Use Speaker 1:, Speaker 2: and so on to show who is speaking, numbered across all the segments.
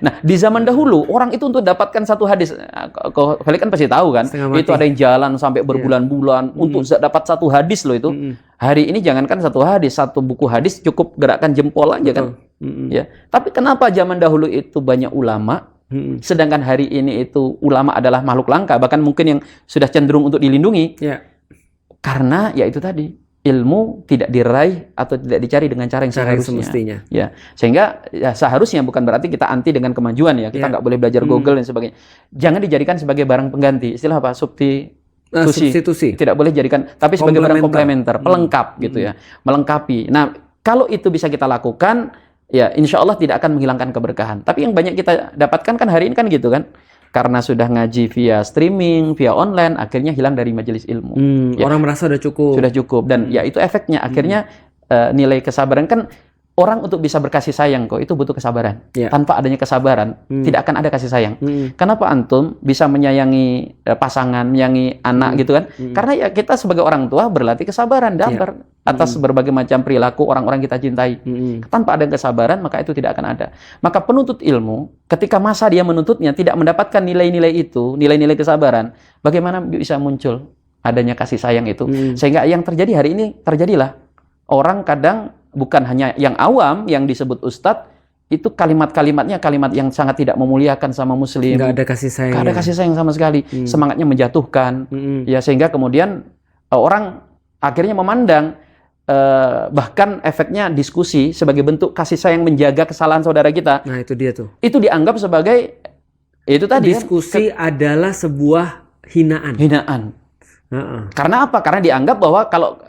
Speaker 1: Nah, di zaman dahulu orang itu untuk dapatkan satu hadis, kau kan pasti tahu kan, itu ada yang jalan sampai berbulan-bulan untuk dapat satu hadis loh itu. Hari ini jangankan satu hadis, satu buku hadis cukup gerakan jempol aja kan. Ya. Tapi kenapa zaman dahulu itu banyak ulama, sedangkan hari ini itu ulama adalah makhluk langka, bahkan mungkin yang sudah cenderung untuk dilindungi. Karena ya itu tadi, ilmu tidak diraih atau tidak dicari dengan cara yang seharusnya. Ya, sehingga ya, seharusnya bukan berarti kita anti dengan kemajuan ya. Kita nggak boleh belajar Google dan sebagainya. Jangan dijadikan sebagai barang pengganti. Istilah apa? Substitusi. Tidak boleh jadikan, tapi sebagai barang komplementer, pelengkap gitu ya, melengkapi. Nah, kalau itu bisa kita lakukan, ya insya Allah tidak akan menghilangkan keberkahan. Tapi yang banyak kita dapatkan kan hari ini kan gitu kan. Karena sudah ngaji via streaming, via online, akhirnya hilang dari majelis ilmu. Ya.
Speaker 2: Orang merasa sudah cukup.
Speaker 1: Sudah cukup. Dan ya itu efeknya. Akhirnya nilai kesabaran kan, orang untuk bisa berkasih sayang kok, itu butuh kesabaran. Tanpa adanya kesabaran, tidak akan ada kasih sayang. Kenapa antum bisa menyayangi pasangan, menyayangi anak gitu kan? Karena ya kita sebagai orang tua berlatih kesabaran, dabar atas berbagai macam perilaku orang-orang kita cintai. Tanpa ada kesabaran, maka itu tidak akan ada. Maka penuntut ilmu, ketika masa dia menuntutnya tidak mendapatkan nilai-nilai itu, nilai-nilai kesabaran, bagaimana bisa muncul adanya kasih sayang itu? Sehingga yang terjadi hari ini, terjadilah. Orang kadang bukan hanya yang awam yang disebut ustadz, itu kalimat-kalimatnya kalimat yang sangat tidak memuliakan sama muslim.
Speaker 2: Nggak ada kasih sayang.
Speaker 1: Nggak ada kasih sayang sama sekali. Semangatnya menjatuhkan. Ya, sehingga kemudian orang akhirnya memandang bahkan efeknya diskusi sebagai bentuk kasih sayang menjaga kesalahan saudara kita.
Speaker 2: Nah, itu dia tuh.
Speaker 1: Itu dianggap sebagai itu tadi
Speaker 2: diskusi adalah sebuah hinaan.
Speaker 1: Karena apa? Karena dianggap bahwa kalau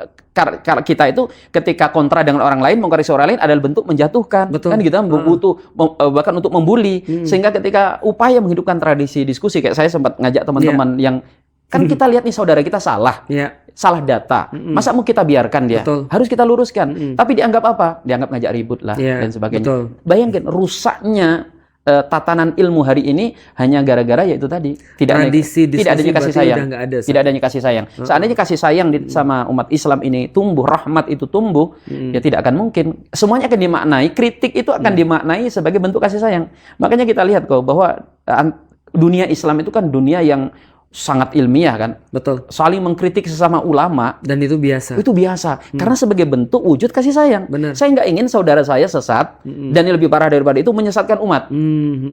Speaker 1: kita itu ketika kontra dengan orang lain, mengkoreksi orang lain adalah bentuk menjatuhkan. Kan kita butuh bahkan untuk membuli. Sehingga ketika upaya menghidupkan tradisi diskusi, kayak saya sempat ngajak teman-teman yang kan kita lihat nih saudara kita salah. Salah data. Masa mau kita biarkan dia? Harus kita luruskan. Tapi dianggap apa? Dianggap ngajak ribut lah dan sebagainya. Bayangkan rusaknya tatanan ilmu hari ini hanya gara-gara yaitu tadi tidak adanya kasih sayang. Tidak adanya kasih sayang. Seandainya kasih sayang sama umat Islam ini tumbuh, rahmat itu tumbuh, ya tidak akan mungkin. Semuanya akan dimaknai, kritik itu akan dimaknai sebagai bentuk kasih sayang. Makanya kita lihat kok bahwa dunia Islam itu kan dunia yang sangat ilmiah kan. Saling mengkritik sesama ulama.
Speaker 2: Dan itu biasa.
Speaker 1: Itu biasa. Karena sebagai bentuk wujud kasih sayang. Saya nggak ingin saudara saya sesat. Dan yang lebih parah daripada itu menyesatkan umat.